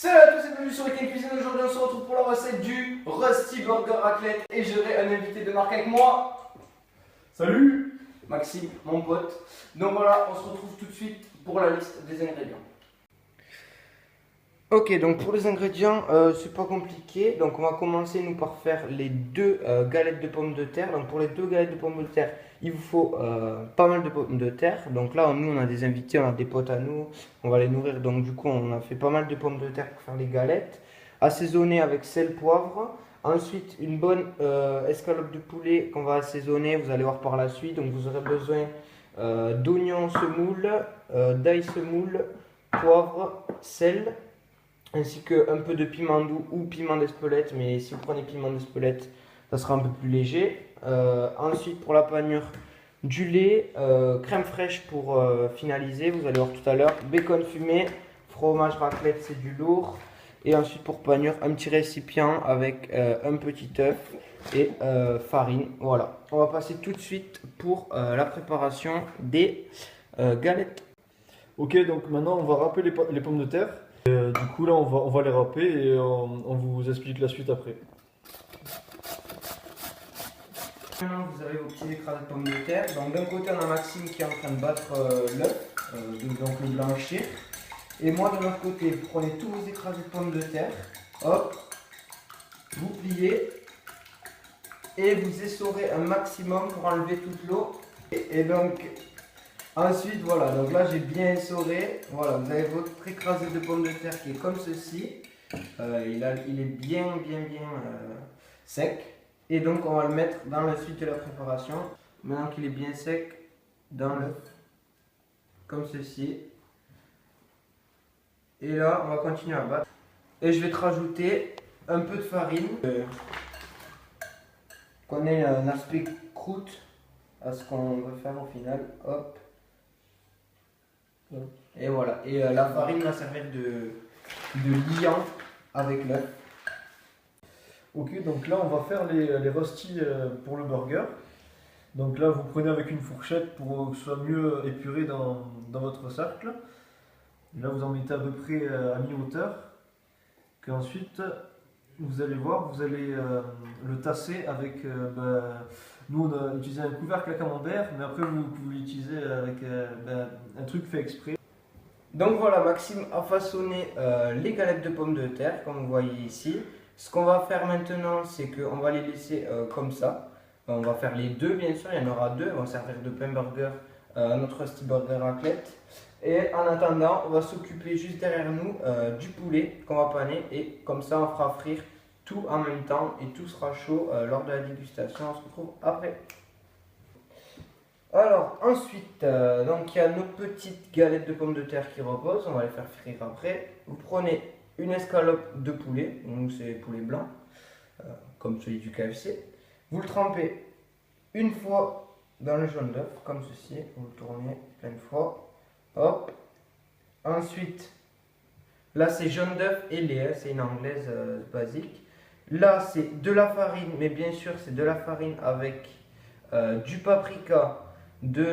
Salut à tous et bienvenue sur Weekend Cuisine. Aujourd'hui on se retrouve pour la recette du Rusty Burger Raclette et j'aurai un invité de marque avec moi. Salut! Maxime, mon pote. Donc voilà, on se retrouve tout de suite pour la liste des ingrédients. Ok, donc pour les ingrédients, c'est pas compliqué. Donc on va commencer nous par faire les deux galettes de pommes de terre. Donc pour les deux galettes de pommes de terre, il vous faut pas mal de pommes de terre. Donc là, nous on a des invités, on a des potes à nous, on va les nourrir. Donc du coup, on a fait pas mal de pommes de terre pour faire les galettes. Assaisonner avec sel, poivre. Ensuite, une bonne escalope de poulet qu'on va assaisonner. Vous allez voir par la suite. Donc vous aurez besoin d'oignons semoule, d'ail semoule, poivre, sel, ainsi qu'un peu de piment doux ou piment d'Espelette, mais si vous prenez piment d'Espelette, ça sera un peu plus léger. Ensuite, pour la panure, du lait, crème fraîche pour finaliser, vous allez voir tout à l'heure, bacon fumé, fromage raclette, c'est du lourd. Et ensuite, pour panure, un petit récipient avec un petit œuf et farine. Voilà, on va passer tout de suite pour la préparation des galettes. Ok, donc maintenant on va râper les pommes de terre. Du coup là on va les râper et on vous explique la suite après. Maintenant, vous avez vos petits écrasés de pommes de terre. Donc d'un côté, on a Maxime qui est en train de battre l'œuf, donc le blanchir. Et moi, de l'autre côté, vous prenez tous vos écrasés de pommes de terre, hop, vous pliez et vous essorez un maximum pour enlever toute l'eau. Et donc, ensuite, voilà, donc là j'ai bien essoré. Voilà, vous avez votre écrasé de pommes de terre qui est comme ceci. Il est bien sec. Et donc on va le mettre dans la suite de la préparation. Maintenant qu'il est bien sec, dans l'œuf, comme ceci. Et là, on va continuer à battre. Et je vais te rajouter un peu de farine. Qu'on ait un aspect croûte à ce qu'on veut faire au final. Hop. Et voilà. Et la farine va servir de liant avec l'œuf. Ok, donc là on va faire les rostis pour le burger. Donc là vous prenez avec une fourchette pour que ce soit mieux épuré dans votre cercle. Et là vous en mettez à peu près à mi-hauteur. Qu'ensuite vous allez voir, vous allez le tasser avec... nous on a utilisé un couvercle à camembert, mais après vous pouvez l'utiliser avec un truc fait exprès. Donc voilà, Maxime a façonné les galettes de pommes de terre, comme vous voyez ici. Ce qu'on va faire maintenant, c'est qu'on va les laisser comme ça. On va faire les deux, bien sûr, il y en aura deux. On va servir de pain burger à notre Rusty Burger Raclette. Et en attendant, on va s'occuper juste derrière nous du poulet qu'on va paner. Et comme ça, on fera frire tout en même temps et tout sera chaud lors de la dégustation. On se retrouve après. Alors ensuite, donc il y a nos petites galettes de pommes de terre qui reposent, on va les faire frire après. Vous prenez une escalope de poulet, donc c'est poulet blanc, comme celui du KFC. Vous le trempez une fois dans le jaune d'œuf, comme ceci, vous le tournez plein de fois. Hop. Ensuite, là c'est jaune d'œuf et lait, c'est une anglaise basique. Là c'est de la farine, mais bien sûr c'est de la farine avec du paprika, du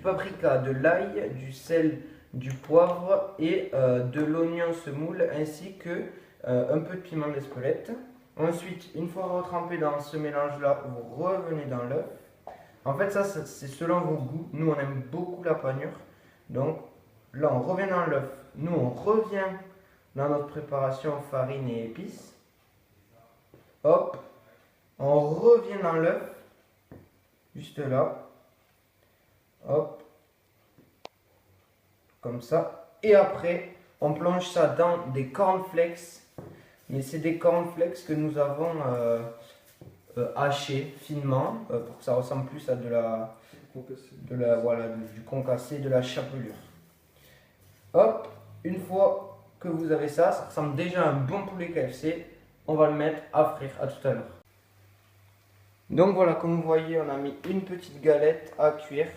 paprika, de l'ail, du sel, du poivre et de l'oignon semoule ainsi que un peu de piment d'Espelette. Ensuite, une fois retrempé dans ce mélange-là, vous revenez dans l'œuf. En fait, ça c'est selon vos goûts. Nous, on aime beaucoup la panure. Donc là, on revient dans l'œuf. Nous, on revient dans notre préparation farine et épices. Hop. On revient dans l'œuf, juste là, hop, comme ça. Et après, on plonge ça dans des cornflakes, mais c'est des cornflakes que nous avons hachés finement pour que ça ressemble plus à du concassé, de la chapelure. Hop, une fois que vous avez ça, ça ressemble déjà à un bon poulet KFC. On va le mettre à frire. À tout à l'heure. Donc voilà, comme vous voyez, on a mis une petite galette à cuire.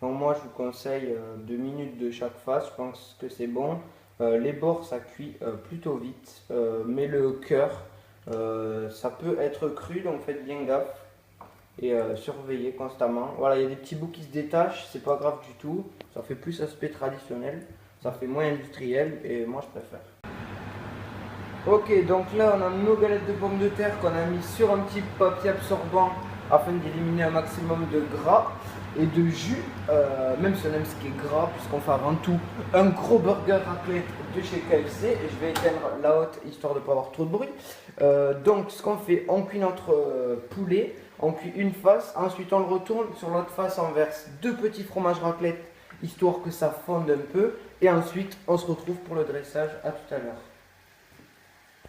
Donc moi je vous conseille 2 minutes de chaque face, je pense que c'est bon. Les bords ça cuit plutôt vite, mais le cœur ça peut être cru, donc faites bien gaffe et surveillez constamment. Voilà, il y a des petits bouts qui se détachent, c'est pas grave du tout, ça fait plus aspect traditionnel. Ça fait moins industriel et moi je préfère. Ok, donc là on a nos galettes de pommes de terre qu'on a mis sur un petit papier absorbant afin d'éliminer un maximum de gras et de jus, même si on aime ce qui est gras, puisqu'on fait avant tout un gros burger raclette de chez KFC. Et je vais éteindre la haute histoire de ne pas avoir trop de bruit. Donc ce qu'on fait, on cuit notre poulet, on cuit une face, ensuite on le retourne, sur l'autre face on verse 2 petits fromages raclette histoire que ça fonde un peu, et ensuite on se retrouve pour le dressage. À tout à l'heure.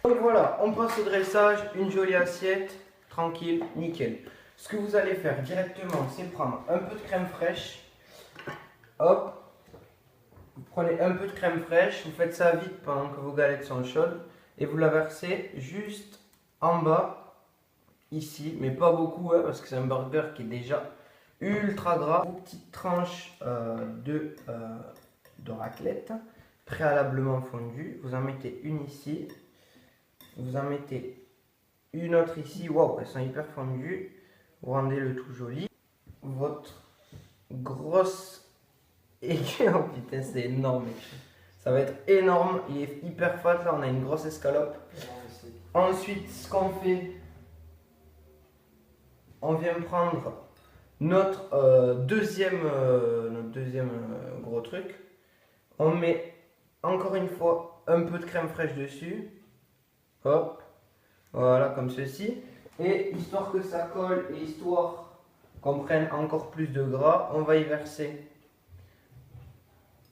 Donc voilà, on passe au dressage, une jolie assiette, tranquille, nickel. Ce que vous allez faire directement, c'est prendre un peu de crème fraîche. Hop, vous prenez un peu de crème fraîche, vous faites ça vite pendant que vos galettes sont chaudes et vous la versez juste en bas, ici, mais pas beaucoup hein, parce que c'est un burger qui est déjà ultra gras. Une petite tranche de raclette préalablement fondue, vous en mettez une ici. Vous en mettez une autre ici, waouh, elles sont hyper fondues. Vous rendez le tout joli. Votre grosse aiguille, oh putain, c'est énorme. Ça va être énorme, il est hyper fat. Là, on a une grosse escalope. Ensuite, ce qu'on fait, on vient prendre notre deuxième gros truc. On met encore une fois un peu de crème fraîche dessus. Hop, voilà, comme ceci. Et histoire que ça colle et histoire qu'on prenne encore plus de gras, on va y verser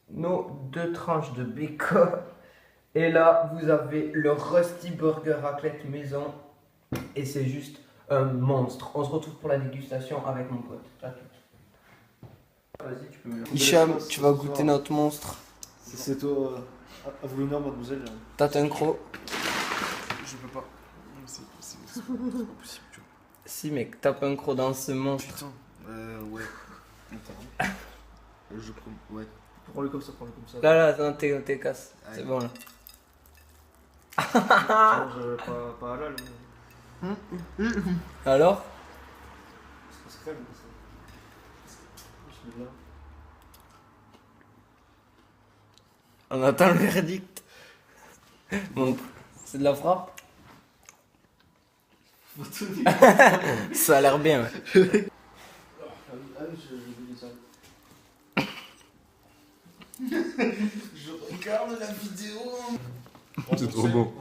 nos 2 tranches de bacon. Et là, vous avez le Rusty Burger Raclette maison. Et c'est juste un monstre. On se retrouve pour la dégustation avec mon pote. Vas-y, tu peux me le... Hicham, tu vas goûter notre monstre. C'est toi, à vous l'honneur, mademoiselle. T'as un croc. Je peux pas. C'est pas possible, tu vois. Si mec, tape un croc dans ce monstre. Putain, ouais. Attends. Je prends, ouais. Prends-le comme ça, prends-le comme ça. Là, non, t'es casse. C'est bon là. Pas halal. Mais... Alors? C'est calme, ça. Bismillah. On attend le verdict. Bon, c'est de la frappe? Ça a l'air bien. Ouais. Je regarde la vidéo. C'est trop bon.